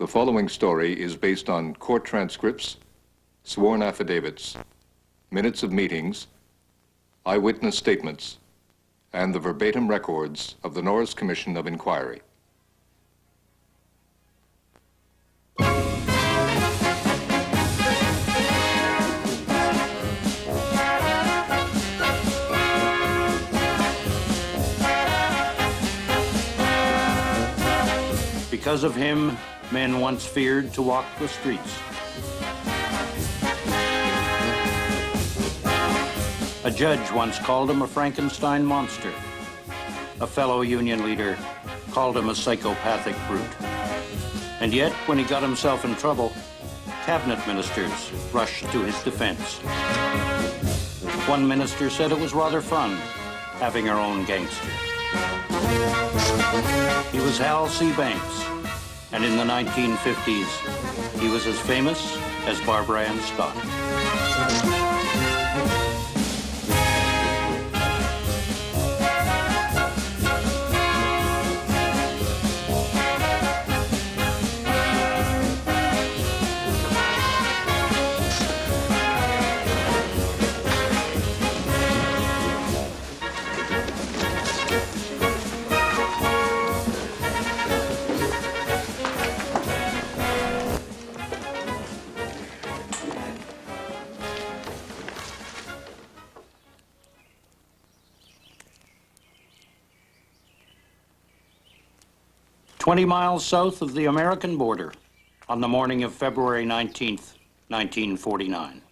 The following story is based on court transcripts, sworn affidavits, minutes of meetings, eyewitness statements, and the verbatim records of the Norris Commission of Inquiry. Because of him, men once feared to walk the streets. A judge once called him a Frankenstein monster. A fellow union leader called him a psychopathic brute. And yet, when he got himself in trouble, cabinet ministers rushed to his defense. One minister said it was rather fun having our own gangster. He was Hal C. Banks, and in the 1950s, he was as famous as Barbara Ann Scott. "20 miles south of the American border, on the morning of February 19th, 1949.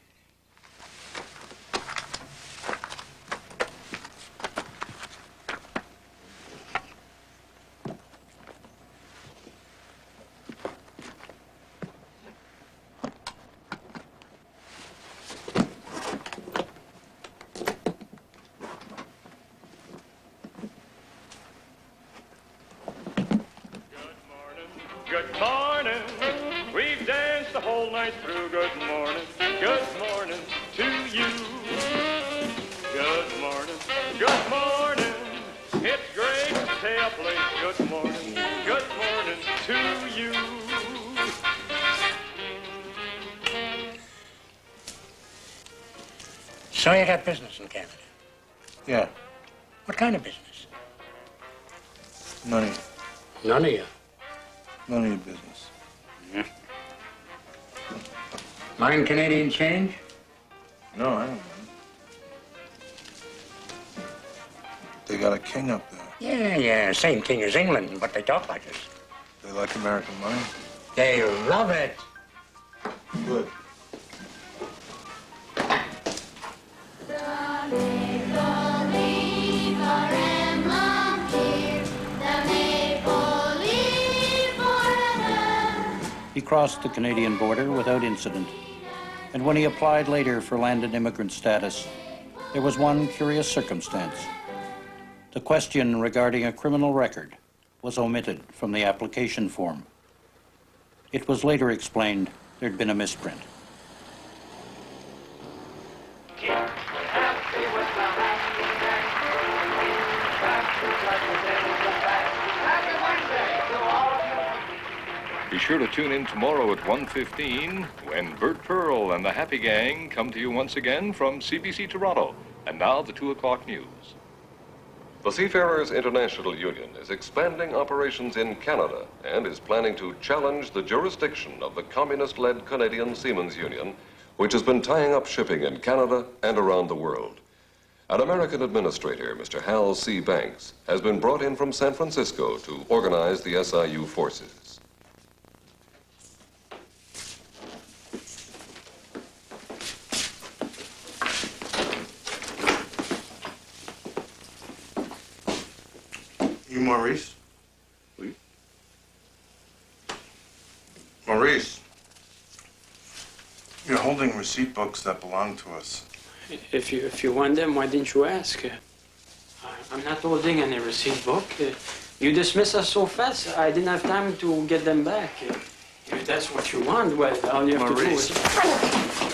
Good morning. We've danced the whole night through. Good morning. Good morning to you. Good morning. Good morning. It's great to stay up late. Good morning. Good morning to you. So you got business in Canada? Yeah, What kind of business? money. None of you. None of your business. Mind Canadian change? No, I don't know. They got a king up there. Yeah, same king as England, but they talk like this. They like American money. They love it. Good. He crossed the Canadian border without incident, and when he applied later for landed immigrant status, there was one curious circumstance. The question regarding a criminal record was omitted from the application form. It was later explained there'd been a misprint. Be sure to tune in tomorrow at 1:15 when Bert Pearl and the Happy Gang come to you once again from CBC Toronto. And now the 2 o'clock news. The Seafarers International Union is expanding operations in Canada and is planning to challenge the jurisdiction of the communist-led Canadian Seamen's Union, which has been tying up shipping in Canada and around the world. An American administrator, Mr. Hal C. Banks, has been brought in from San Francisco to organize the SIU forces. You Maurice? Oui. Maurice, you're holding receipt books that belong to us. If you want them, why didn't you ask? I'm not holding any receipt book. You dismissed us so fast, I didn't have time to get them back. If that's what you want, well, all you have Maurice. to do is...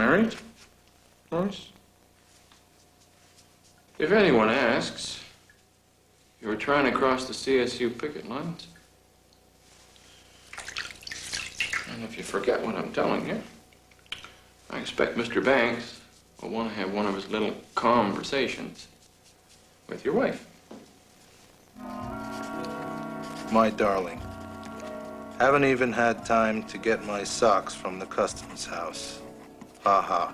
Married? Nice. If anyone asks, you were trying to cross the CSU picket lines. And if you forget what I'm telling you, I expect Mr. Banks will want to have one of his little conversations with your wife. My darling, haven't even had time to get my socks from the customs house. Ha ha.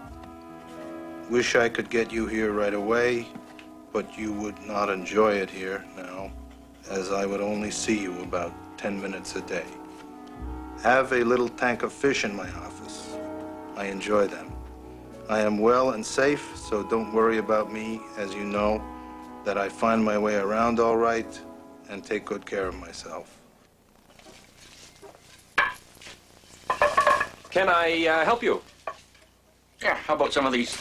Wish I could get you here right away, but you would not enjoy it here now, as I would only see you about 10 minutes a day. Have a little tank of fish in my office. I enjoy them. I am well and safe, so don't worry about me, as you know that I find my way around all right and take good care of myself. Can I help you? Yeah, how about some of these?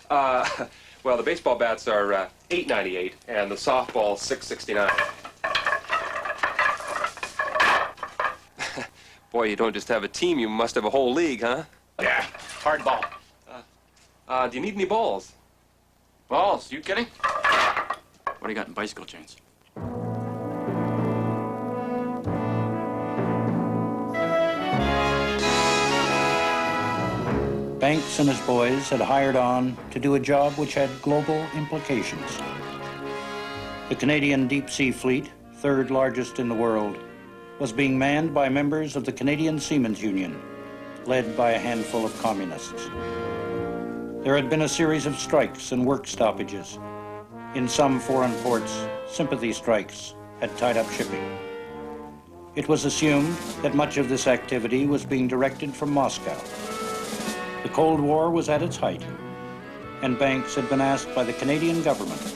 Well, the baseball bats are $8.98 and the softball $6.69. Boy, you don't just have a team, you must have a whole league, huh? Yeah, hard ball. Do you need any balls? Balls, you kidding? What do you got in bicycle chains? Banks and his boys had hired on to do a job which had global implications. The Canadian Deep Sea Fleet, third largest in the world, was being manned by members of the Canadian Seamen's Union, led by a handful of communists. There had been a series of strikes and work stoppages. In some foreign ports, sympathy strikes had tied up shipping. It was assumed that much of this activity was being directed from Moscow. The Cold War was at its height, and Banks had been asked by the Canadian government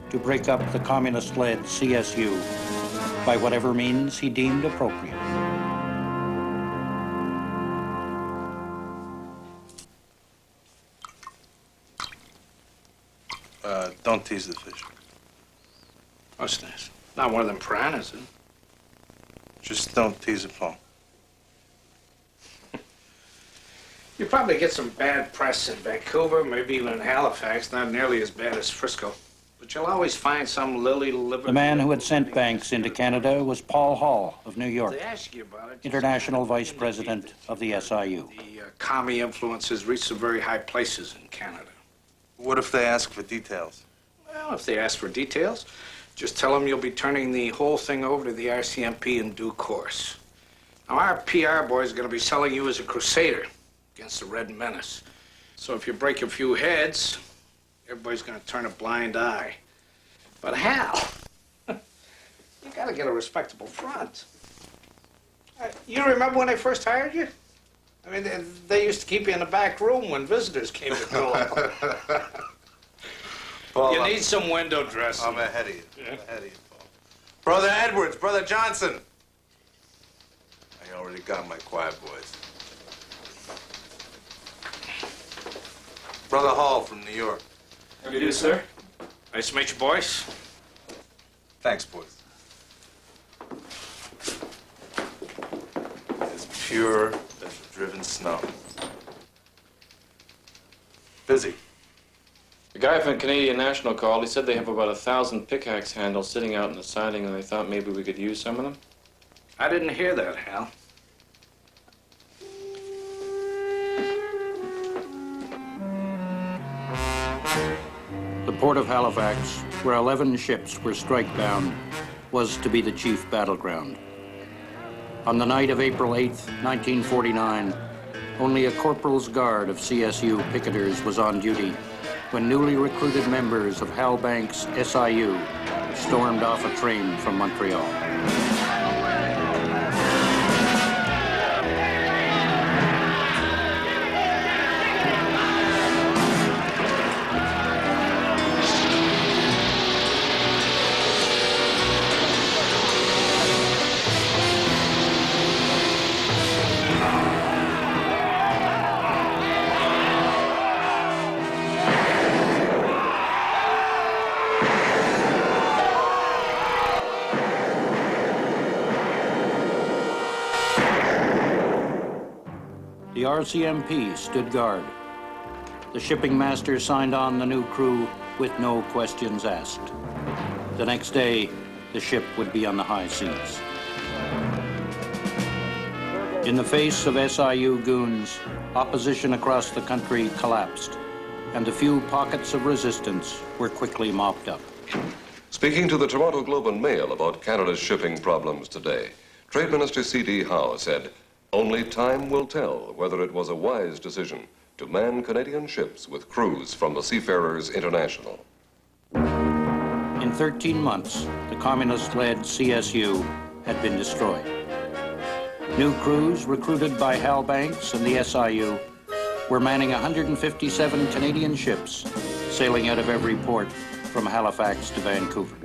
to break up the communist-led CSU by whatever means he deemed appropriate. Don't tease the fish. What's this? Not one of them piranhas, is it? Just don't tease it, Paul. You probably get some bad press in Vancouver, maybe even in Halifax, not nearly as bad as Frisco. But you'll always find some lily-livered... The man who had sent Banks into Canada was Paul Hall of New York, They ask you about it. International Vice President of the SIU. The commie influences reach some very high places in Canada. What if they ask for details? Well, if they ask for details, just tell them you'll be turning the whole thing over to the RCMP in due course. Now, our PR boy is going to be selling you as a crusader against the Red Menace. So if you break a few heads, everybody's going to turn a blind eye. But Hal, you got to get a respectable front. You remember when they first hired you? I mean, they used to keep you in the back room when visitors came to call. Paul, You need some window dressing. I'm ahead of you. Yeah. Ahead of you, Paul. Brother Edwards, Brother Johnson. I already got my quiet boys. Brother Hall from New York. How do you do, sir? Nice to meet you, boys. Thanks, boys. As pure as the driven snow. Busy. The guy from Canadian National called. He said they have about 1,000 pickaxe handles sitting out in the siding, and they thought maybe we could use some of them. I didn't hear that, Hal. The port of Halifax, where 11 ships were strike-bound, was to be the chief battleground. On the night of April 8th, 1949, only a corporal's guard of CSU picketers was on duty when newly recruited members of Hal Banks' SIU stormed off a train from Montreal. The RCMP stood guard. The shipping master signed on the new crew with no questions asked. The next day, the ship would be on the high seas. In the face of SIU goons, opposition across the country collapsed, and the few pockets of resistance were quickly mopped up. Speaking to the Toronto Globe and Mail about Canada's shipping problems today, Trade Minister C.D. Howe said, "Only time will tell whether it was a wise decision to man Canadian ships with crews from the Seafarers International." In 13 months, the communist-led CSU had been destroyed. New crews recruited by Hal Banks and the SIU were manning 157 Canadian ships, sailing out of every port from Halifax to Vancouver.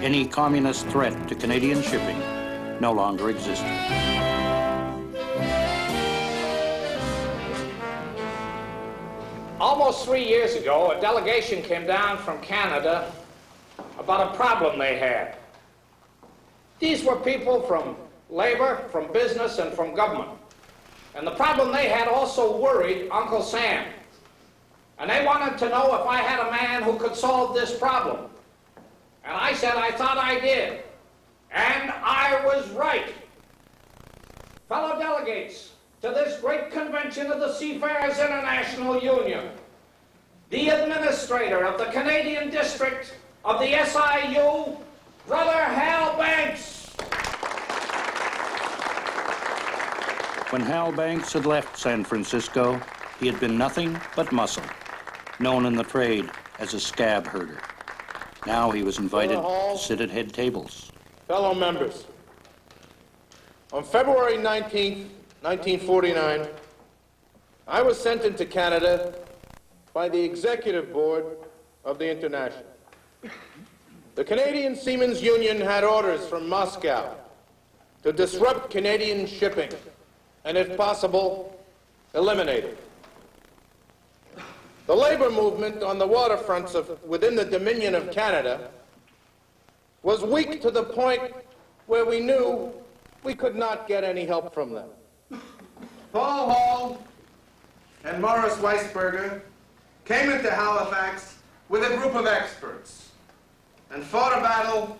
Any communist threat to Canadian shipping no longer existed. Almost 3 years ago, a delegation came down from Canada about a problem they had. These were people from labor, from business, and from government. And the problem they had also worried Uncle Sam. And they wanted to know if I had a man who could solve this problem. And I said I thought I did. And I was right. Fellow delegates, to this great convention of the Seafarers International Union, the administrator of the Canadian district of the SIU, Brother Hal Banks. When Hal Banks had left San Francisco, he had been nothing but muscle, known in the trade as a scab herder. Now he was invited to sit at head tables. Fellow members, on February 19th, 1949, I was sent into Canada by the Executive Board of the International. The Canadian Seamen's Union had orders from Moscow to disrupt Canadian shipping and, if possible, eliminate it. The labor movement on the waterfronts within the Dominion of Canada was weak to the point where we knew we could not get any help from them. Paul Hall and Morris Weisberger came into Halifax with a group of experts and fought a battle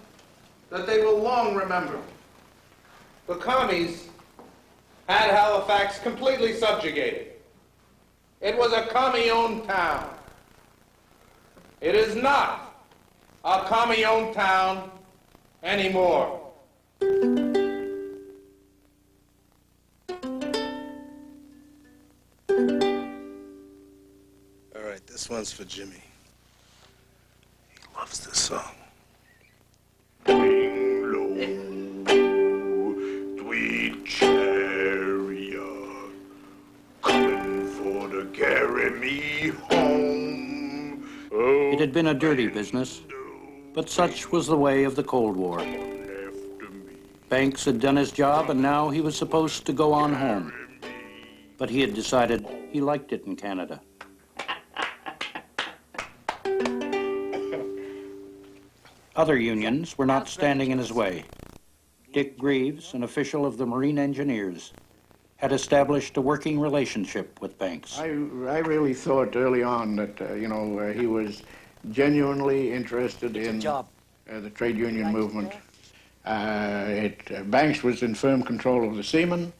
that they will long remember. The commies had Halifax completely subjugated. It was a commie-owned town. It is not a commie-owned town anymore. All right, this one's for Jimmy. He loves this song. Swing low, sweet chariot, coming for to carry me home. Oh, It had been a dirty business, but such was the way of the Cold War. Banks had done his job, and now he was supposed to go on home. But he had decided he liked it in Canada. Other unions were not standing in his way. Dick Greaves, an official of the Marine Engineers, had established a working relationship with Banks. I really thought early on that, he was genuinely interested in the trade union movement. Banks was in firm control of the seamen.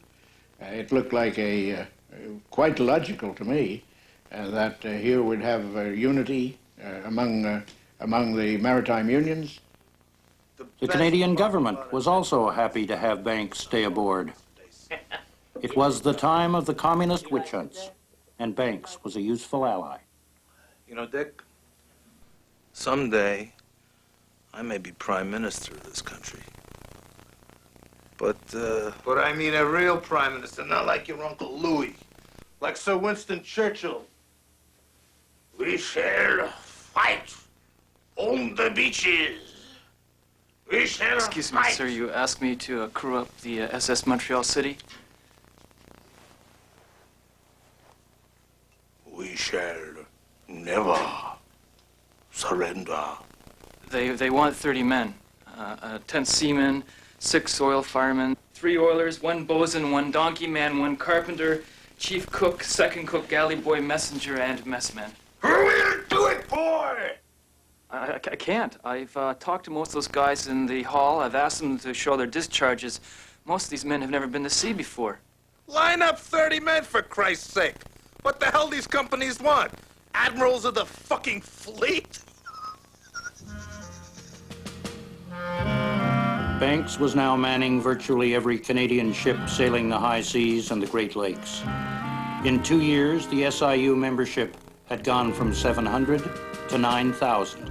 It looked like quite logical to me that here we'd have unity among the maritime unions. The Canadian government was also happy to have Banks stay aboard. It was the time of the communist witch hunts, and Banks was a useful ally. You know, Dick, someday I may be prime minister of this country. But I mean a real prime minister, not like your Uncle Louis, like Sir Winston Churchill. we shall fight on the beaches. We shall Excuse me, fight. sir. You asked me to crew up the SS Montreal City? We shall never surrender. They want 30 men. 10 seamen, 6 oil firemen, 3 oilers, 1 bosun, 1 donkey man, 1 carpenter, chief cook, second cook, galley boy, messenger, and messman. Hurry and do it, boy! I can't. I've talked to most of those guys in the hall. I've asked them to show their discharges. Most of these men have never been to sea before. Line up 30 men, for Christ's sake. What the hell these companies want? Admirals of the fucking fleet? Banks was now manning virtually every Canadian ship sailing the high seas and the Great Lakes. In 2 years, the SIU membership had gone from 700 to 9,000.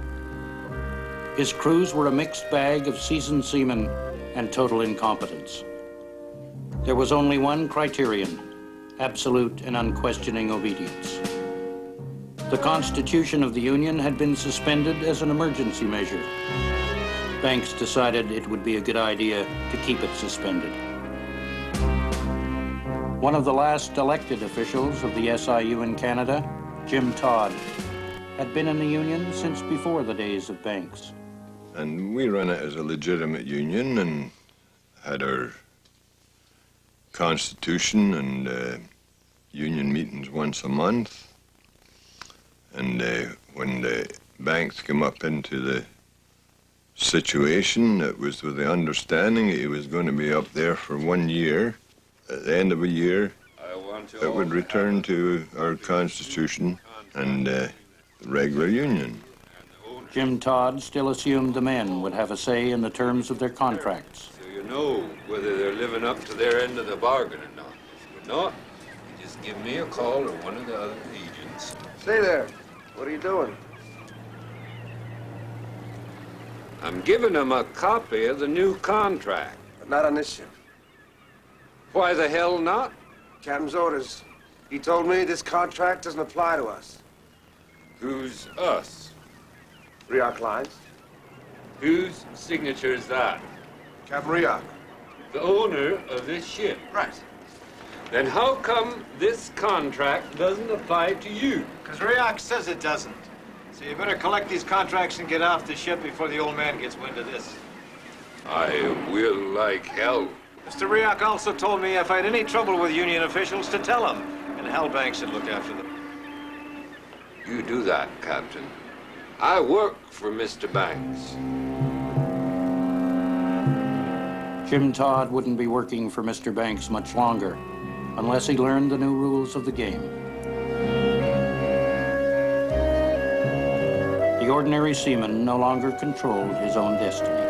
His crews were a mixed bag of seasoned seamen and total incompetence. There was only one criterion: absolute and unquestioning obedience. The Constitution of the Union had been suspended as an emergency measure. Banks decided it would be a good idea to keep it suspended. One of the last elected officials of the SIU in Canada, Jim Todd, had been in the union since before the days of Banks. And we run it as a legitimate union and had our constitution and union meetings once a month. And when the Banks came up into the situation, it was with the understanding he was going to be up there for 1 year. At the end of a year, it would return to our constitution and the regular union. Jim Todd still assumed the men would have a say in the terms of their contracts. So you know whether they're living up to their end of the bargain or not. If not, you just give me a call or one of the other agents. Stay there. What are you doing? I'm giving them a copy of the new contract. But not on this ship. Why the hell not? Captain's orders. He told me this contract doesn't apply to us. Who's us? Riak Lines. Whose signature is that? Captain Riak. The owner of this ship. Right. Then how come this contract doesn't apply to you? Because Riak says it doesn't. So you better collect these contracts and get off the ship before the old man gets wind of this. I will like hell. Mr. Riak also told me if I had any trouble with union officials to tell him, and Hal Banks should look after them. You do that, Captain. I work for Mr. Banks. Jim Todd wouldn't be working for Mr. Banks much longer unless he learned the new rules of the game. The ordinary seaman no longer controlled his own destiny.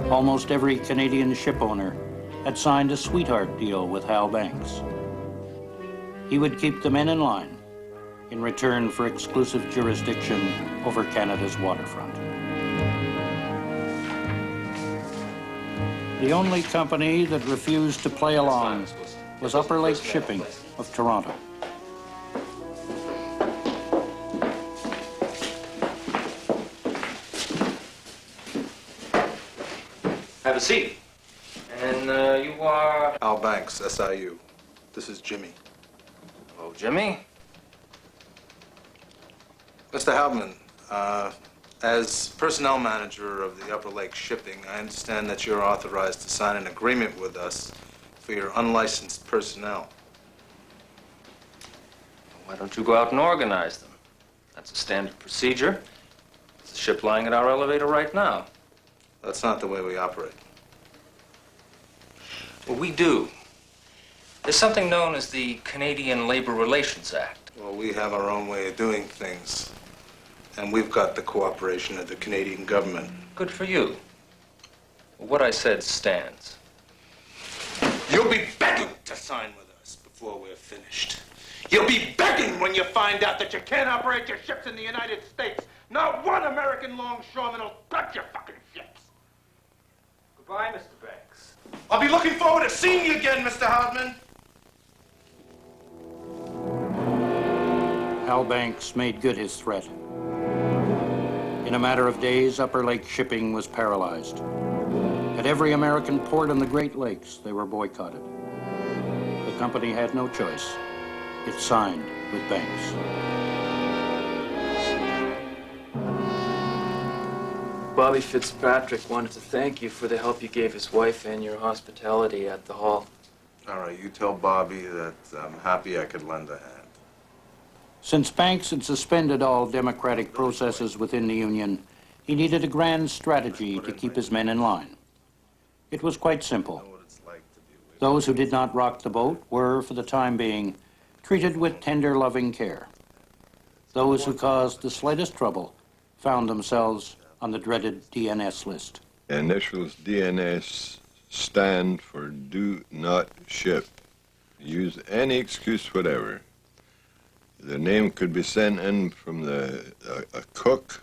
Almost every Canadian ship owner had signed a sweetheart deal with Hal Banks. He would keep the men in line in return for exclusive jurisdiction over Canada's waterfront. The only company that refused to play along was Upper Lake Shipping of Toronto. Have a seat. And you are... Al Banks, SIU. This is Jimmy. Oh, Jimmy? Mr. Halbman, as personnel manager of the Upper Lake Shipping, I understand that you're authorized to sign an agreement with us for your unlicensed personnel. Why don't you go out and organize them? That's a standard procedure. There's a ship lying at our elevator right now. That's not the way we operate. Well, we do. There's something known as the Canadian Labor Relations Act. Well, we have our own way of doing things. And we've got the cooperation of the Canadian government. Good for you. Well, what I said stands. You'll be begging to sign with us before we're finished. You'll be begging when you find out that you can't operate your ships in the United States. Not one American longshoreman will touch your fucking ships. Goodbye, Mr. Banks. I'll be looking forward to seeing you again, Mr. Hardman. Hal Banks made good his threat. In a matter of days, Upper Lake Shipping was paralyzed. At every American port on the Great Lakes, they were boycotted. The company had no choice. It signed with Banks. Bobby Fitzpatrick wanted to thank you for the help you gave his wife and your hospitality at the hall. All right, you tell Bobby that I'm happy I could lend a hand. Since Banks had suspended all democratic processes within the Union, he needed a grand strategy to keep his men in line. It was quite simple. Those who did not rock the boat were, for the time being, treated with tender, loving care. Those who caused the slightest trouble found themselves on the dreaded DNS list. Initials DNS stand for do not ship. Use any excuse whatever. The name could be sent in from a cook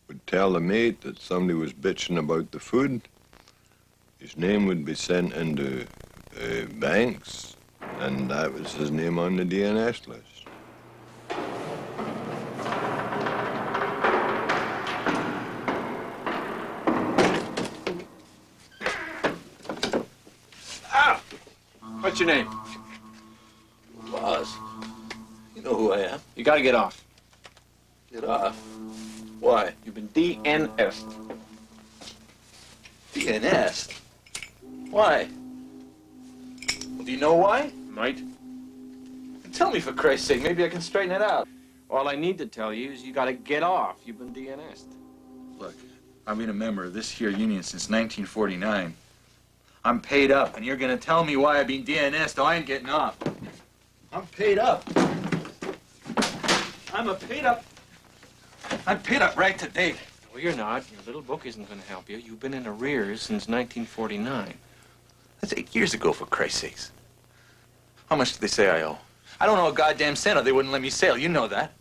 would tell the mate that somebody was bitching about the food. His name would be sent into Banks, and that was his name on the DNS list. Ow! What's your name? Boss, you know who I am. You gotta get off. Get off. Why? You've been DNS'd. DNS'd? Why? Well, do you know why? Might. Tell me, for Christ's sake. Maybe I can straighten it out. All I need to tell you is you gotta get off. You've been DNS'd. Look, I've been a member of this here union since 1949. I'm paid up, and you're gonna tell me why I've been DNS'd. I ain't getting off. I'm paid up. I'm paid up right to date. Well, you're not. Your little book isn't gonna help you. You've been in arrears since 1949. That's 8 years ago, for Christ's sakes. How much do they say I owe? I don't know a goddamn cent or they wouldn't let me sail. You know that.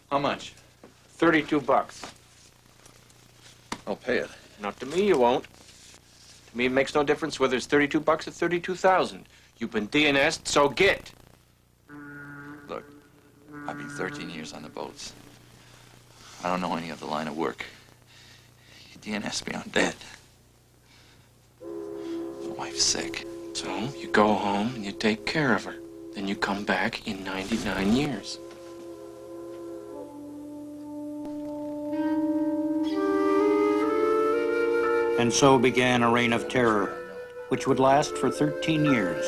How much? $32. I'll pay it. Not to me, you won't. To me, it makes no difference whether it's $32 or 32,000. You've been DNS'd, so get. Look, I've been 13 years on the boats. I don't know any other line of work. You DNS me, I'm dead. My wife's sick. So you go home and you take care of her. Then you come back in 99 years. And so began a reign of terror, which would last for 13 years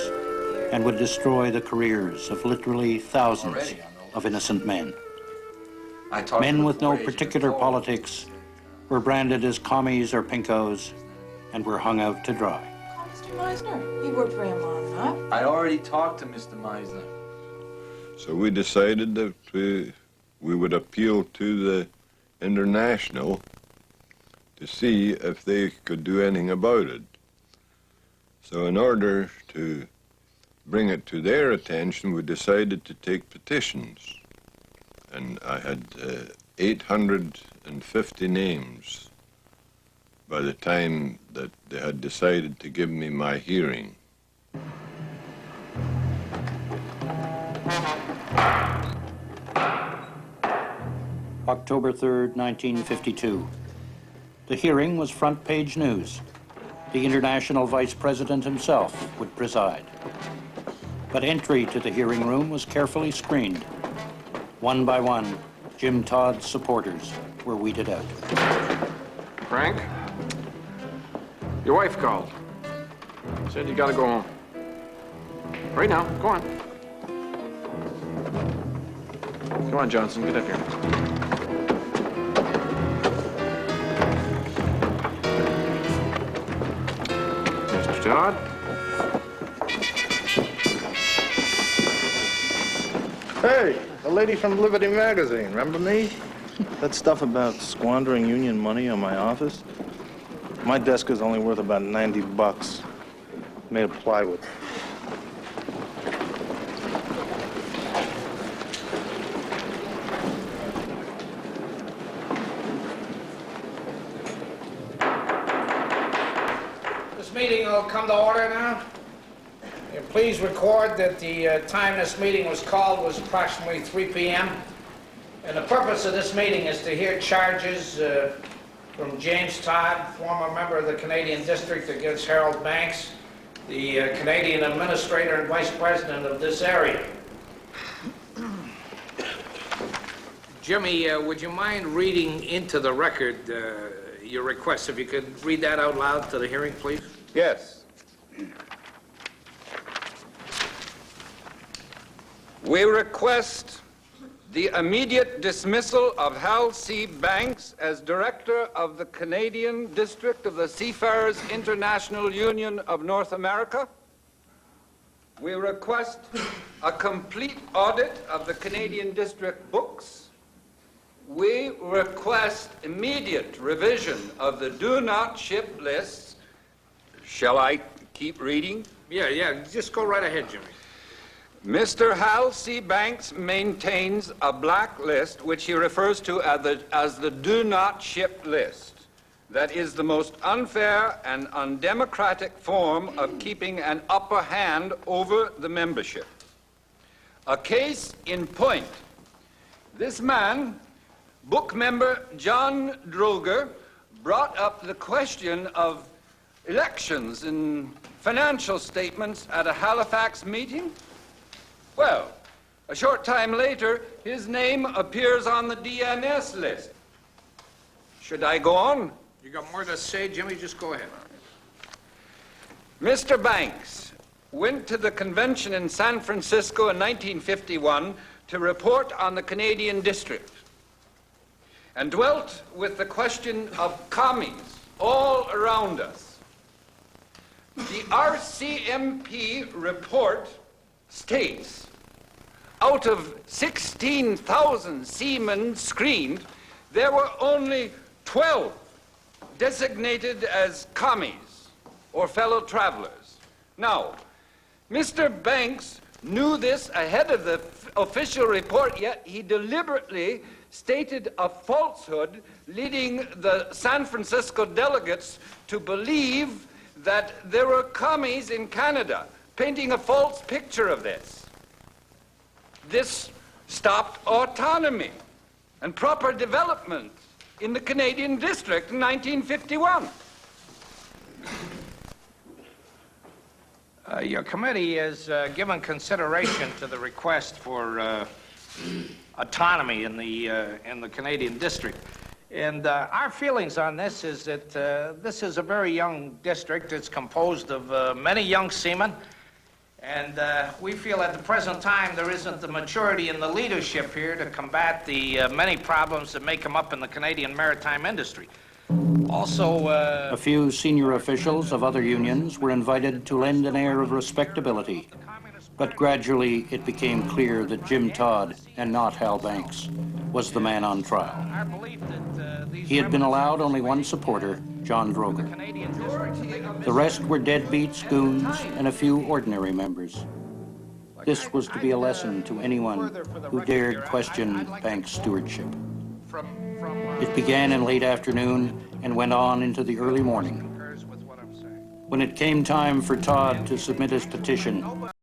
and would destroy the careers of literally thousands of innocent men. Men with no particular politics were branded as commies or pinkos and were hung out to dry. Mr. Meisner, you worked for him long enough. I already talked to Mr. Meisner. So we decided that we would appeal to the International to see if they could do anything about it. So in order to bring it to their attention, we decided to take petitions. And I had 850 names by the time that they had decided to give me my hearing. October 3rd, 1952. The hearing was front-page news. The International Vice President himself would preside. But entry to the hearing room was carefully screened. One by one, Jim Todd's supporters were weeded out. Frank? Your wife called. Said you gotta go home. Right now, go on. Come on, Johnson, get up here. Mr. Todd? Hey, the lady from Liberty Magazine, remember me? That stuff about squandering union money on my office? My desk is only worth about $90. Made of plywood. This meeting will come to order now. Please record that the time this meeting was called was approximately 3 p.m. And the purpose of this meeting is to hear charges from James Todd, former member of the Canadian District, against Harold Banks, the Canadian administrator and vice president of this area. Jimmy, would you mind reading into the record your request? If you could read that out loud to the hearing, please? Yes. We request the immediate dismissal of Hal C. Banks as director of the Canadian District of the Seafarers International Union of North America. We request a complete audit of the Canadian District books. We request immediate revision of the do not ship lists. Shall I keep reading? Yeah, just go right ahead, Jimmy. Mr. Hal C. Banks maintains a blacklist which he refers to as the do not ship list. That is the most unfair and undemocratic form of keeping an upper hand over the membership. A case in point. This man, book member John Droger, brought up the question of elections and financial statements at a Halifax meeting. Well, a short time later, his name appears on the DNS list. Should I go on? You got more to say, Jimmy? Just go ahead. Mr. Banks went to the convention in San Francisco in 1951 to report on the Canadian District and dwelt with the question of commies all around us. The RCMP report states, out of 16,000 seamen screened, there were only 12 designated as commies or fellow travelers. Now, Mr. Banks knew this ahead of the official report, yet he deliberately stated a falsehood, leading the San Francisco delegates to believe that there were commies in Canada, painting a false picture of this. This stopped autonomy and proper development in the Canadian District in 1951. Your committee has given consideration to the request for autonomy in the Canadian District. And our feelings on this is that this is a very young district. It's composed of many young seamen. And we feel at the present time there isn't the maturity in the leadership here to combat the many problems that may come up in the Canadian maritime industry. Also, A few senior officials of other unions were invited to lend an air of respectability, but gradually it became clear that Jim Todd, and not Hal Banks, was the man on trial. He had been allowed only one supporter, John Droger. The rest were deadbeats, goons, and a few ordinary members. This was to be a lesson to anyone who dared question Banks' stewardship. It began in late afternoon and went on into the early morning. When it came time for Todd to submit his petition,